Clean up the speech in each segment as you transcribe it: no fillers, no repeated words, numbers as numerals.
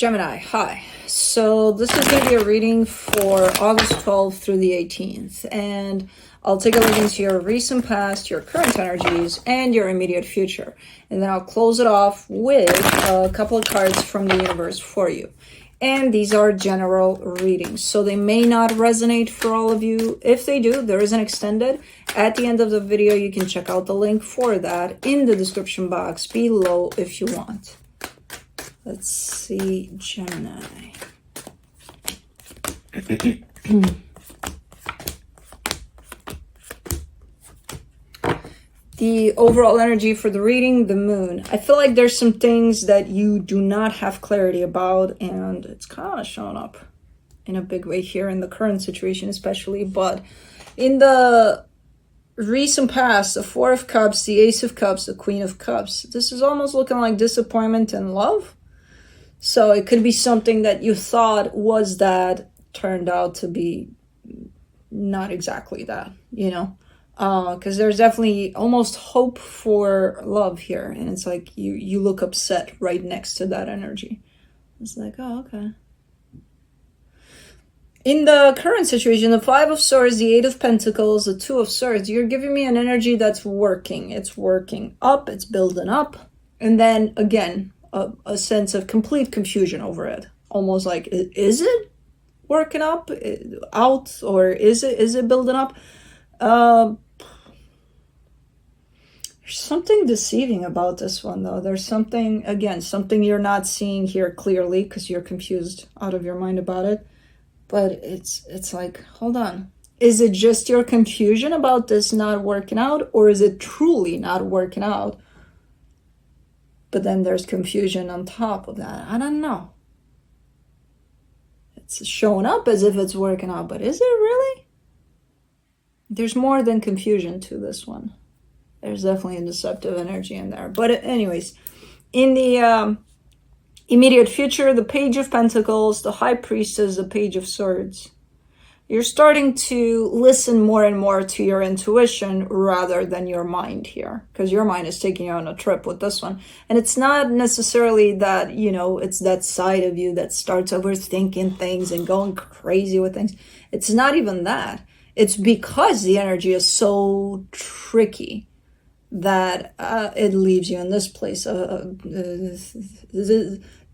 Gemini, hi. So this is going to be a reading for August 12th through the 18th. And I'll take a look into your recent past, your current energies, and your immediate future. And then I'll close it off with a couple of cards from the universe for you. And these are general readings, so they may not resonate for all of you. If they do, there is an extended. At the end of the video, you can check out the link for that in the description box below if you want. Let's see, Gemini. The overall energy for the reading, the moon. I feel like there's some things that you do not have clarity about, and it's kind of showing up in a big way here in the current situation especially. But in the recent past, the Four of Cups, the Ace of Cups, the Queen of Cups, this is almost looking like disappointment in love. So it could be something that you thought was that, turned out to be not exactly that, you know? Because there's definitely almost hope for love here. And it's like you look upset right next to that energy. It's like, oh, okay. In the current situation, the Five of Swords, the Eight of Pentacles, the Two of Swords, you're giving me an energy that's working. It's working up, it's building up. And then again, a sense of complete confusion over it. Almost like, is it working up, out, or is it building up? There's something deceiving about this one, though. There's something, again, something you're not seeing here clearly because you're confused out of your mind about it. But it's like, hold on. Is it just your confusion about this not working out, or is it truly not working out? But then there's confusion on top of that. I don't know. It's showing up as if it's working out, but is it really? There's more than confusion to this one. There's definitely a deceptive energy in there. But anyways, in the immediate future, the Page of Pentacles, the High Priestess, the Page of Swords. You're starting to listen more and more to your intuition rather than your mind here, because your mind is taking you on a trip with this one. And it's not necessarily that, you know, it's that side of you that starts overthinking things and going crazy with things. It's not even that. It's because the energy is so tricky that it leaves you in this place. It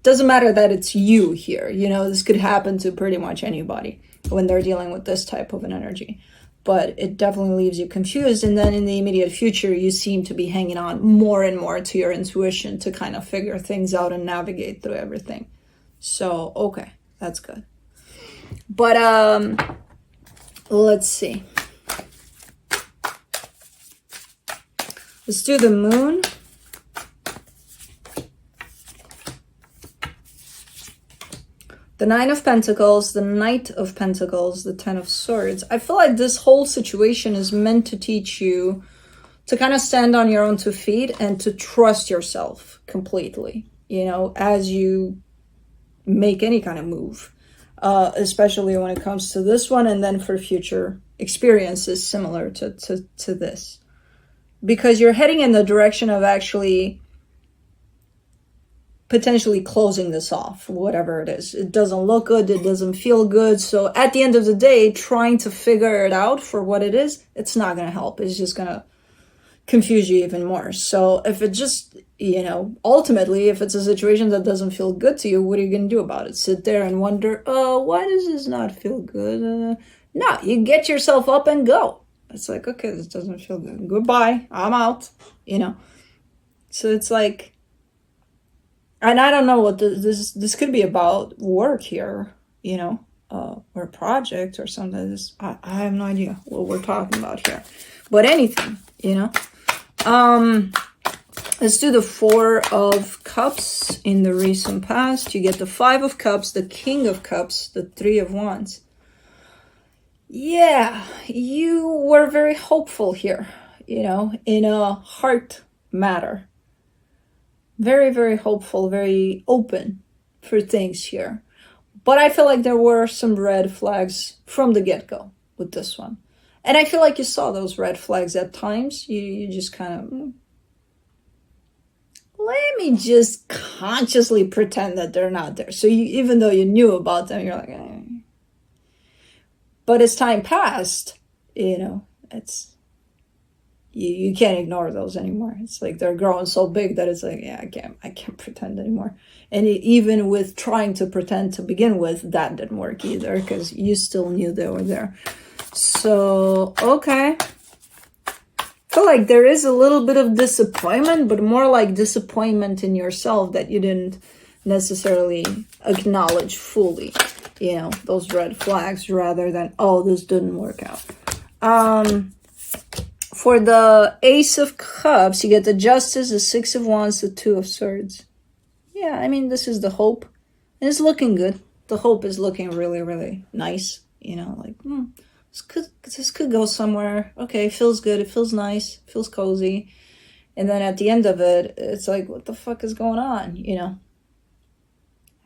doesn't matter that it's you here. You know, this could happen to pretty much anybody when they're dealing with this type of an energy. But it definitely leaves you confused. And then in the immediate future, you seem to be hanging on more and more to your intuition to kind of figure things out and navigate through everything. So, okay, that's good. But let's see. Let's do the moon. The Nine of Pentacles, the Knight of Pentacles, the Ten of Swords. I feel like this whole situation is meant to teach you to kind of stand on your own two feet and to trust yourself completely, you know, as you make any kind of move, especially when it comes to this one, and then for future experiences similar to this. Because you're heading in the direction of actually potentially closing this off, whatever it is. It doesn't look good, it doesn't feel good. So at the end of the day, trying to figure it out for what it is, it's not going to help. It's just going to confuse you even more. So if it just, you know, ultimately, if it's a situation that doesn't feel good to you, what are you going to do about it? Sit there and wonder, why does this not feel good? No, you get yourself up and go. It's like, okay, this doesn't feel good. Goodbye, I'm out, you know. So it's like, and I don't know what this could be about work here, you know, or project or something. I have no idea what we're talking about here. But anything, you know. Let's do the Four of Cups in the recent past. You get the Five of Cups, the King of Cups, the Three of Wands. Yeah, you were very hopeful here, you know, in a heart matter. Very, very hopeful, very open for things here. But I feel like there were some red flags from the get-go with this one. And I feel like you saw those red flags at times. You just kind of let me just consciously pretend that they're not there. So even though you knew about them, you're like, eh. But as time passed, it's you can't ignore those anymore. It's like they're growing so big that it's like, yeah, I can't pretend anymore. And even with trying to pretend to begin with, that didn't work either, because you still knew they were there. So, okay. I feel like there is a little bit of disappointment, but more like disappointment in yourself that you didn't necessarily acknowledge fully, those red flags, rather than, oh, this didn't work out. For the Ace of Cups, you get the Justice, the Six of Wands, the Two of Swords. Yeah, I mean, this is the hope. And it's looking good. The hope is looking really, really nice. Like, this could go somewhere. Okay, feels good. It feels nice. Feels cozy. And then at the end of it, it's like, what the fuck is going on?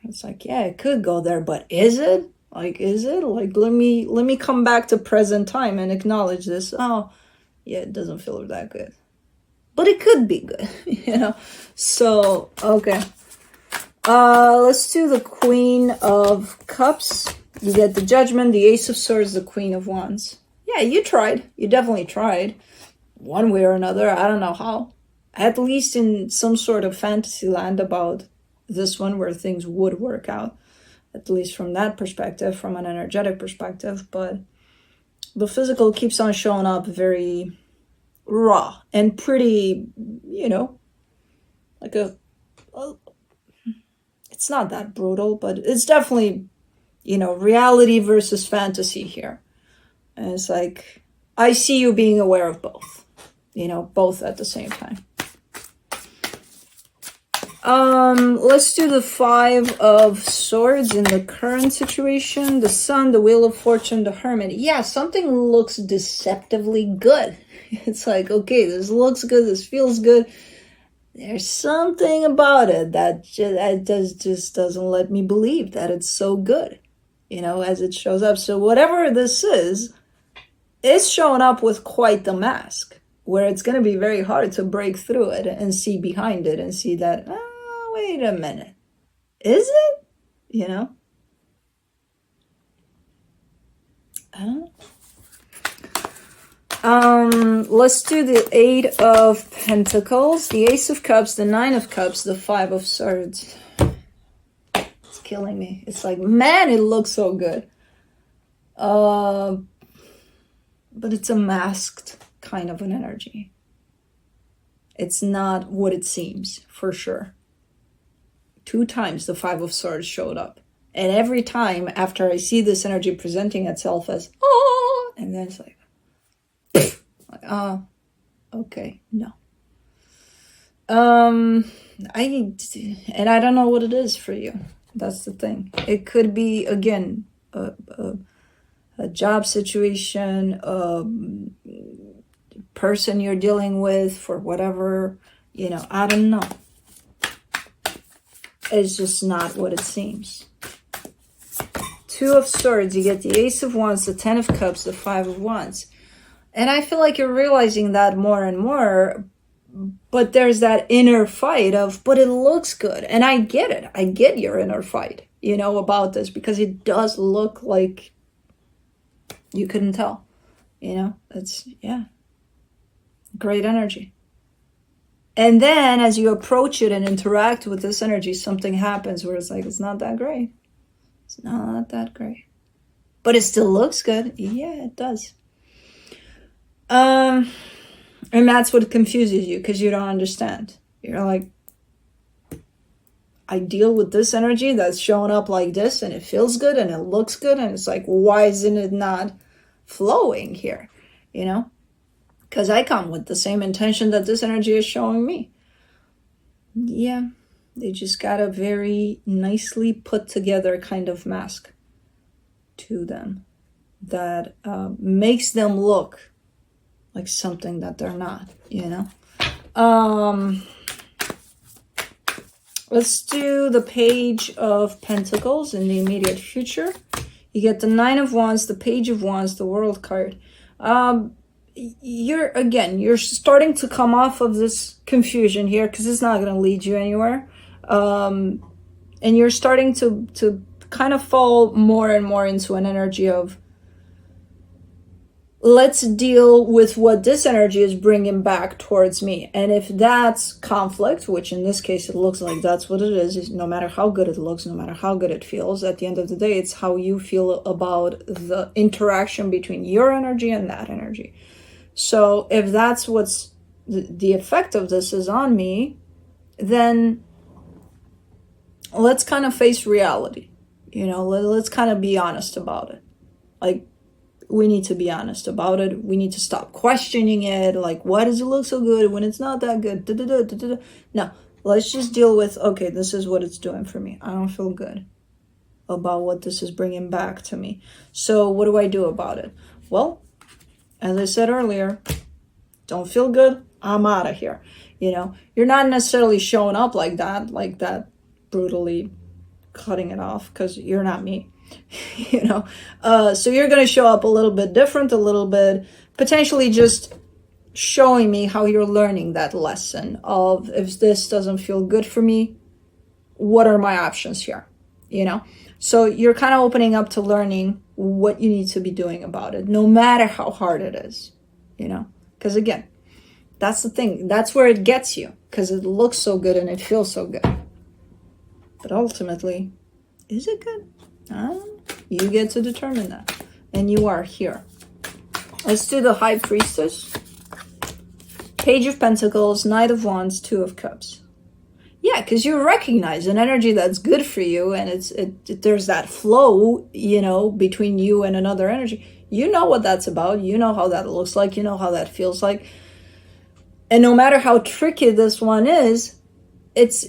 It's like, yeah, it could go there, but is it? Like, is it? Like, let me come back to present time and acknowledge this. Oh, yeah, it doesn't feel that good. But it could be good, So, okay. Let's do the Queen of Cups. You get the Judgment, the Ace of Swords, the Queen of Wands. Yeah, you tried. You definitely tried. One way or another. I don't know how. At least in some sort of fantasy land about this one where things would work out. At least from that perspective, from an energetic perspective. But the physical keeps on showing up very raw and pretty, like it's not that brutal, but it's definitely, reality versus fantasy here. And it's like, I see you being aware of both, both at the same time. Let's do the Five of Swords in the current situation. The Sun, the Wheel of Fortune, the Hermit. Yeah, something looks deceptively good. It's like, okay, this looks good, this feels good. There's something about it that just doesn't let me believe that it's so good, as it shows up. So whatever this is, it's showing up with quite the mask, where it's going to be very hard to break through it and see behind it and see that, wait a minute, is it? Let's do the Eight of Pentacles, the Ace of Cups, the Nine of Cups, the Five of Swords. It's killing me. It's like, man, it looks so good. But it's a masked kind of an energy. It's not what it seems, for sure. 2 times the Five of Swords showed up. And every time after I see this energy presenting itself as, oh, and then it's like, okay, no. I don't know what it is for you. That's the thing. It could be, again, a job situation, a person you're dealing with for whatever, I don't know. It's just not what it seems. Two of Swords, you get the Ace of Wands, the Ten of Cups, the Five of Wands. And I feel like you're realizing that more and more, but there's that inner fight of, but it looks good. And I get it. I get your inner fight, about this, because it does look like you couldn't tell, it's, yeah, great energy. And then as you approach it and interact with this energy, something happens where it's like, it's not that great. It's not that great. But it still looks good. Yeah, it does. And that's what confuses you, because you don't understand. You're like, I deal with this energy that's showing up like this, and it feels good and it looks good, and it's like, why isn't it not flowing here? Because I come with the same intention that this energy is showing me. Yeah, they just got a very nicely put together kind of mask to them that makes them look like something that they're not, Let's do the Page of Pentacles in the immediate future. You get the Nine of Wands, the Page of Wands, the World card. you're starting to come off of this confusion here, because it's not going to lead you anywhere. And you're starting to kind of fall more and more into an energy of, let's deal with what this energy is bringing back towards me. And if that's conflict, which in this case it looks like that's what it is, no matter how good it looks, no matter how good it feels, at the end of the day, it's how you feel about the interaction between your energy and that energy. So if that's what's the effect of this is on me, then let's kind of face reality. Let's kind of be honest about it. Like, we need to be honest about it. We need to stop questioning it. Like, why does it look so good when it's not that good? No, let's just deal with, okay, this is what it's doing for me. I don't feel good about what this is bringing back to me. So what do I do about it? Well, as I said earlier, don't feel good, I'm out of here. You're not necessarily showing up like that, brutally cutting it off, because you're not me. So you're going to show up a little bit different, a little bit potentially just showing me how you're learning that lesson of, if this doesn't feel good for me, what are my options here? So you're kind of opening up to learning what you need to be doing about it, no matter how hard it is. Because again, that's the thing, that's where it gets you, because it looks so good and it feels so good, but ultimately, is it good? You get to determine that, and you are here. Let's do the High Priestess, Page of Pentacles, Knight of Wands, Two of Cups. Yeah, because you recognize an energy that's good for you, and there's that flow, between you and another energy. You know what that's about. You know how that looks like. You know how that feels like. And no matter how tricky this one is, it's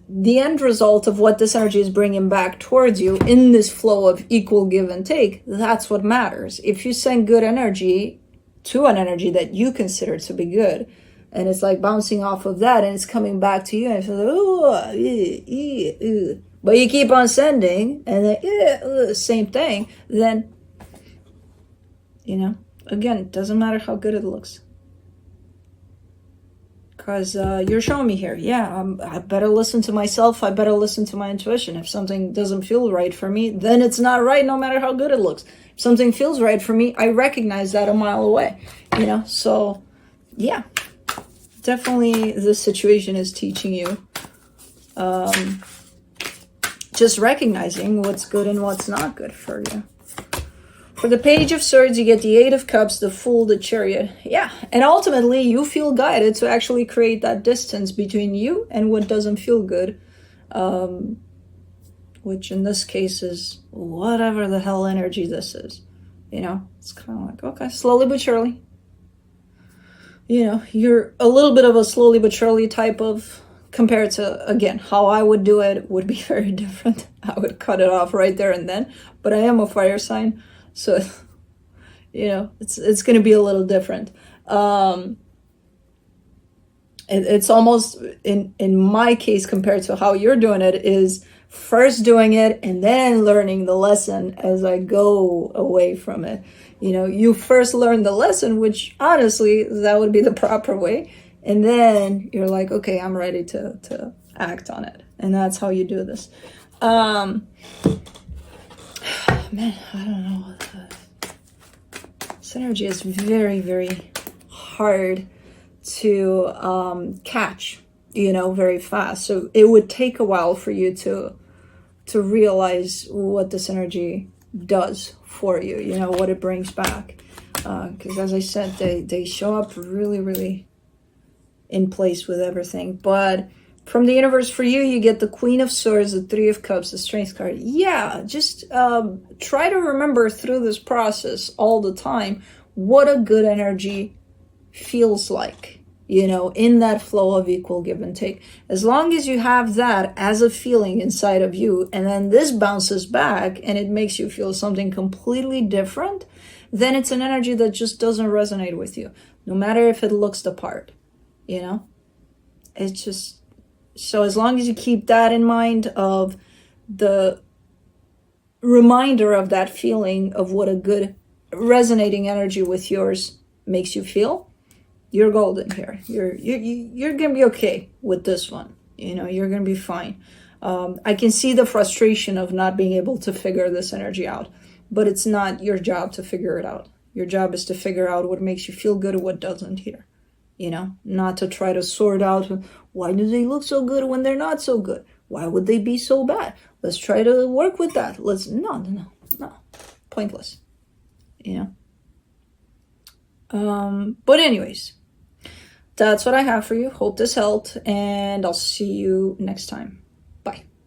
the end result of what this energy is bringing back towards you in this flow of equal give and take. That's what matters. If you send good energy to an energy that you consider to be good, and it's like bouncing off of that and it's coming back to you, and it's like, but you keep on sending, and then same thing, then, again, it doesn't matter how good it looks. Because you're showing me here, I better listen to myself. I better listen to my intuition. If something doesn't feel right for me, then it's not right, no matter how good it looks. If something feels right for me, I recognize that a mile away. So yeah, definitely this situation is teaching you just recognizing what's good and what's not good for you. For the Page of Swords, you get the Eight of Cups, the Fool, the Chariot. Yeah, and ultimately, you feel guided to actually create that distance between you and what doesn't feel good. Which in this case is whatever the hell energy this is. It's kind of like, okay, slowly but surely. You're a little bit of a slowly but surely type of, compared to, again, how I would do it would be very different. I would cut it off right there and then. But I am a fire sign. So, it's going to be a little different. It's almost, in my case, compared to how you're doing it, is first doing it and then learning the lesson as I go away from it. You first learn the lesson, which honestly, that would be the proper way. And then you're like, okay, I'm ready to act on it. And that's how you do this. Man, I don't know. This energy is very, very hard to catch, very fast. So it would take a while for you to realize what this energy does for you, what it brings back. Because as I said, they show up really, really in place with everything. But from the universe, for you, you get the Queen of Swords, the Three of Cups, the Strength card. Yeah, just try to remember through this process all the time what a good energy feels like, in that flow of equal give and take. As long as you have that as a feeling inside of you, and then this bounces back and it makes you feel something completely different, then it's an energy that just doesn't resonate with you, no matter if it looks the part, It's just... So as long as you keep that in mind, of the reminder of that feeling of what a good resonating energy with yours makes you feel, you're golden here. You're gonna be okay with this one. You know, you're gonna be fine. I can see the frustration of not being able to figure this energy out, but it's not your job to figure it out. Your job is to figure out what makes you feel good and what doesn't here. You know, not to try to sort out, why do they look so good when they're not so good? Why would they be so bad? Let's try to work with that. No. Pointless. You know? But anyways, that's what I have for you. Hope this helped, and I'll see you next time.